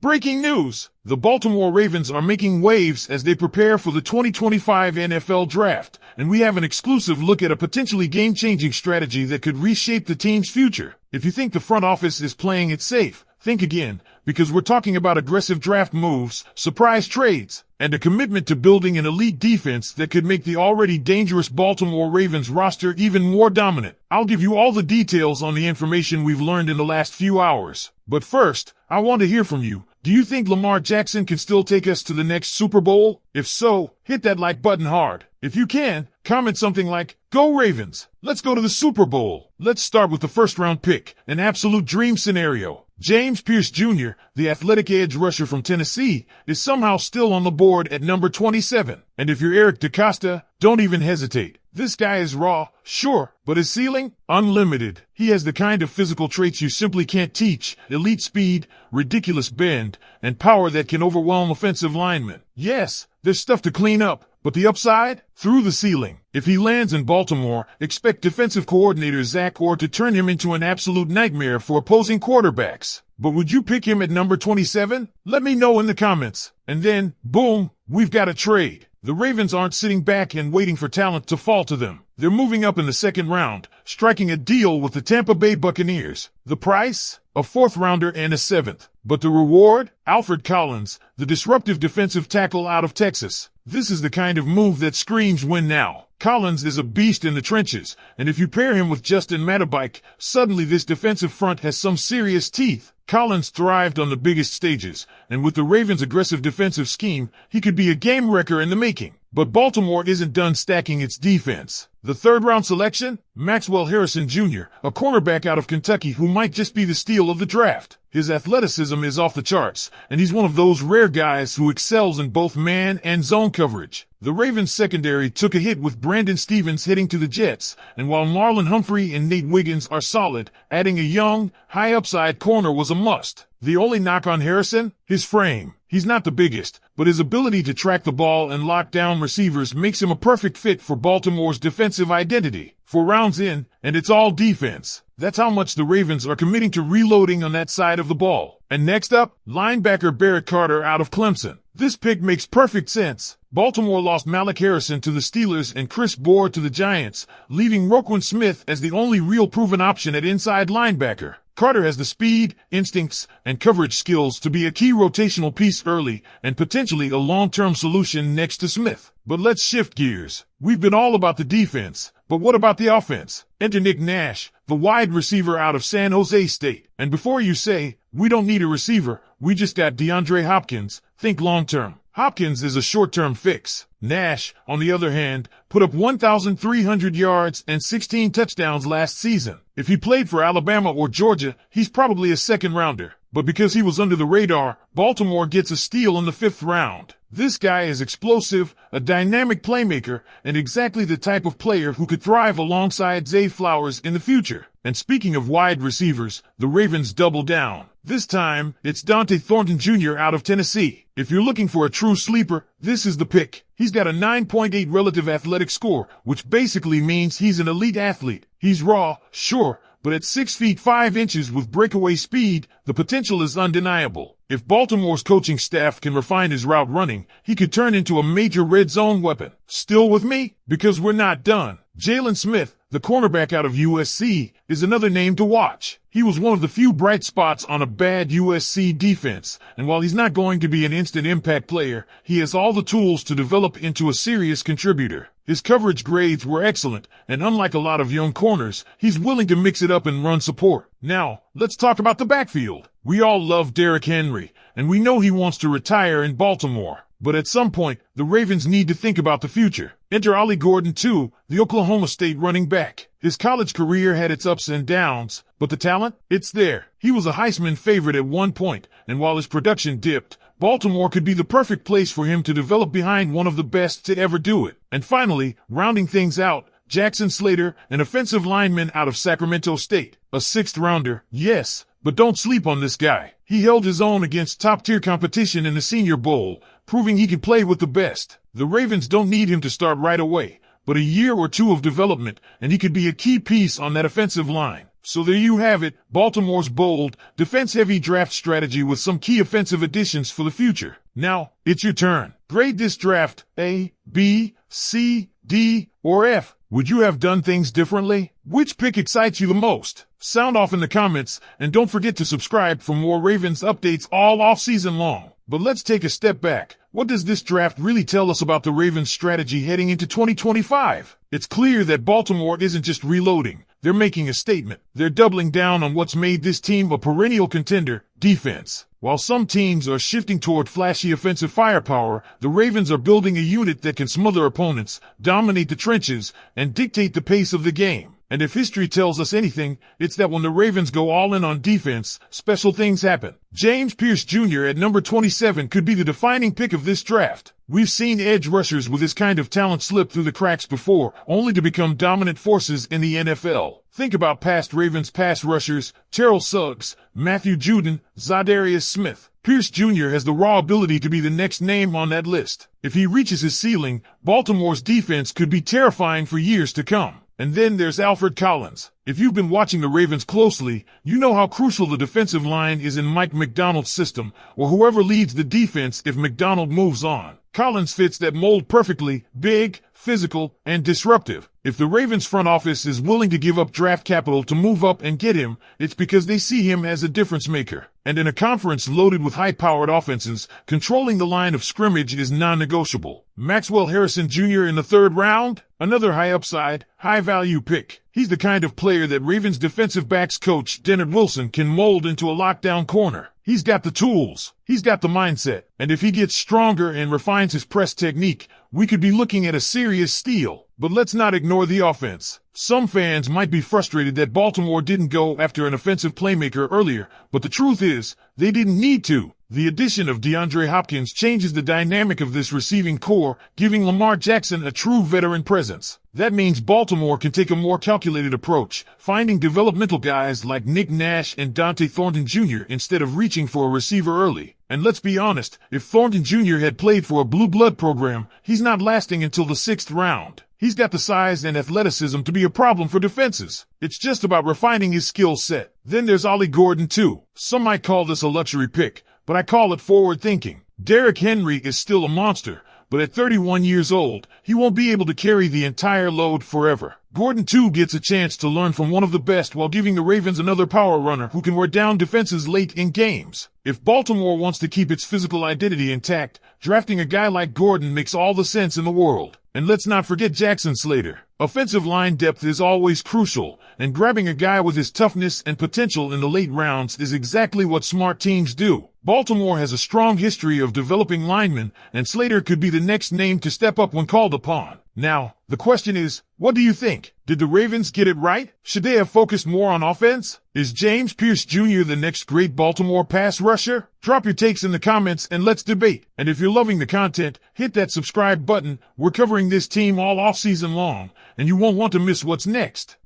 Breaking news! The Baltimore Ravens are making waves as they prepare for the 2025 NFL Draft, and we have an exclusive look at a potentially game-changing strategy that could reshape the team's future. If you think the front office is playing it safe, think again, because we're talking about aggressive draft moves, surprise trades, and a commitment to building an elite defense that could make the already dangerous Baltimore Ravens roster even more dominant. I'll give you all the details on the information we've learned in the last few hours. But first, I want to hear from you. Do you think Lamar Jackson can still take us to the next Super Bowl? If so, hit that like button hard. If you can, comment something like, "Go Ravens! Let's go to the Super Bowl." Let's start with the first-round pick, an absolute dream scenario. James Pierce Jr., the athletic edge rusher from Tennessee, is somehow still on the board at number 27. And if you're Eric DeCosta, don't even hesitate. This guy is raw, sure, but his ceiling? Unlimited. He has the kind of physical traits you simply can't teach: elite speed, ridiculous bend, and power that can overwhelm offensive linemen. Yes, there's stuff to clean up, but the upside? Through the ceiling. If he lands in Baltimore, expect defensive coordinator Zach Orr to turn him into an absolute nightmare for opposing quarterbacks. But would you pick him at number 27? Let me know in the comments. And then, boom, we've got a trade. The Ravens aren't sitting back and waiting for talent to fall to them. They're moving up in the second round, striking a deal with the Tampa Bay Buccaneers. The price? A fourth-rounder and a seventh. But the reward? Alfred Collins, the disruptive defensive tackle out of Texas. This is the kind of move that screams win now. Collins is a beast in the trenches, and if you pair him with Justin Matabike, suddenly this defensive front has some serious teeth. Collins thrived on the biggest stages, and with the Ravens' aggressive defensive scheme, he could be a game wrecker in the making. But Baltimore isn't done stacking its defense. The third-round selection? Maxwell Harrison Jr., a cornerback out of Kentucky who might just be the steal of the draft. His athleticism is off the charts, and he's one of those rare guys who excels in both man and zone coverage. The Ravens secondary took a hit with Brandon Stevens heading to the Jets, and while Marlon Humphrey and Nate Wiggins are solid, adding a young, high-upside corner was a must. The only knock on Harrison? His frame. He's not the biggest, but his ability to track the ball and lock down receivers makes him a perfect fit for Baltimore's defensive identity. 4 rounds in, and it's all defense. That's how much the Ravens are committing to reloading on that side of the ball. And next up, linebacker Barrett Carter out of Clemson. This pick makes perfect sense. Baltimore lost Malik Harrison to the Steelers and Chris Board to the Giants, leaving Roquan Smith as the only real proven option at inside linebacker. Carter has the speed, instincts, and coverage skills to be a key rotational piece early and potentially a long-term solution next to Smith. But let's shift gears. We've been all about the defense, but what about the offense? Enter Nick Nash, the wide receiver out of San Jose State. And before you say, "We don't need a receiver, we just got DeAndre Hopkins," think long-term. Hopkins is a short-term fix. Nash, on the other hand, put up 1,300 yards and 16 touchdowns last season. If he played for Alabama or Georgia, he's probably a second-rounder. But because he was under the radar, Baltimore gets a steal in the 5th round. This guy is explosive, a dynamic playmaker, and exactly the type of player who could thrive alongside Zay Flowers in the future. And speaking of wide receivers, the Ravens double down. This time, it's Dante Thornton Jr. out of Tennessee. If you're looking for a true sleeper, this is the pick. He's got a 9.8 relative athletic score, which basically means he's an elite athlete. He's raw, sure, but at 6 feet 5 inches with breakaway speed, the potential is undeniable. If Baltimore's coaching staff can refine his route running, he could turn into a major red zone weapon. Still with me? Because we're not done. Jalen Smith, the cornerback out of USC, is another name to watch. He was one of the few bright spots on a bad USC defense, and while he's not going to be an instant impact player, he has all the tools to develop into a serious contributor. His coverage grades were excellent, and unlike a lot of young corners, he's willing to mix it up and run support. Now, let's talk about the backfield. We all love Derrick Henry, and we know he wants to retire in Baltimore. But at some point, the Ravens need to think about the future. Enter Ollie Gordon, too, the Oklahoma State running back. His college career had its ups and downs, but the talent? It's there. He was a Heisman favorite at one point, and while his production dipped, Baltimore could be the perfect place for him to develop behind one of the best to ever do it. And finally, rounding things out, Jackson Slater, an offensive lineman out of Sacramento State. A 6th-rounder, yes, but don't sleep on this guy. He held his own against top-tier competition in the Senior Bowl, proving he can play with the best. The Ravens don't need him to start right away, but a year or two of development, and he could be a key piece on that offensive line. So there you have it, Baltimore's bold, defense-heavy draft strategy with some key offensive additions for the future. Now, it's your turn. Grade this draft A, B, C, D, or F. Would you have done things differently? Which pick excites you the most? Sound off in the comments, and don't forget to subscribe for more Ravens updates all off-season long. But let's take a step back. What does this draft really tell us about the Ravens' strategy heading into 2025? It's clear that Baltimore isn't just reloading. They're making a statement. They're doubling down on what's made this team a perennial contender, defense. While some teams are shifting toward flashy offensive firepower, the Ravens are building a unit that can smother opponents, dominate the trenches, and dictate the pace of the game. And if history tells us anything, it's that when the Ravens go all in on defense, special things happen. James Pierce Jr. at number 27 could be the defining pick of this draft. We've seen edge rushers with this kind of talent slip through the cracks before, only to become dominant forces in the NFL. Think about past Ravens pass rushers, Terrell Suggs, Matthew Judon, Zadarius Smith. Pierce Jr. has the raw ability to be the next name on that list. If he reaches his ceiling, Baltimore's defense could be terrifying for years to come. And then there's Alfred Collins. If you've been watching the Ravens closely, you know how crucial the defensive line is in Mike Macdonald's system, or whoever leads the defense if Macdonald moves on. Collins fits that mold perfectly, big, physical, and disruptive. If the Ravens front office is willing to give up draft capital to move up and get him, it's because they see him as a difference maker. And in a conference loaded with high-powered offenses, controlling the line of scrimmage is non-negotiable. Maxwell Harrison Jr. in the 3rd round? Another high-upside, high-value pick. He's the kind of player that Ravens defensive backs coach Dennard Wilson can mold into a lockdown corner. He's got the tools. He's got the mindset. And if he gets stronger and refines his press technique, we could be looking at a serious steal. But let's not ignore the offense. Some fans might be frustrated that Baltimore didn't go after an offensive playmaker earlier, but the truth is, they didn't need to. The addition of DeAndre Hopkins changes the dynamic of this receiving core, giving Lamar Jackson a true veteran presence. That means Baltimore can take a more calculated approach, finding developmental guys like Nick Nash and Dante Thornton Jr. instead of reaching for a receiver early. And let's be honest, if Thornton Jr. had played for a blue blood program, he's not lasting until the 6th round. He's got the size and athleticism to be a problem for defenses. It's just about refining his skill set. Then there's Ollie Gordon too. Some might call this a luxury pick, but I call it forward thinking. Derrick Henry is still a monster, but at 31 years old, he won't be able to carry the entire load forever. Gordon too gets a chance to learn from one of the best while giving the Ravens another power runner who can wear down defenses late in games. If Baltimore wants to keep its physical identity intact, drafting a guy like Gordon makes all the sense in the world. And let's not forget Jackson Slater. Offensive line depth is always crucial, and grabbing a guy with his toughness and potential in the late rounds is exactly what smart teams do. Baltimore has a strong history of developing linemen, and Slater could be the next name to step up when called upon. Now, the question is, what do you think? Did the Ravens get it right? Should they have focused more on offense? Is James Pierce Jr. the next great Baltimore pass rusher? Drop your takes in the comments and let's debate. And if you're loving the content, hit that subscribe button. We're covering this team all off-season long, and you won't want to miss what's next.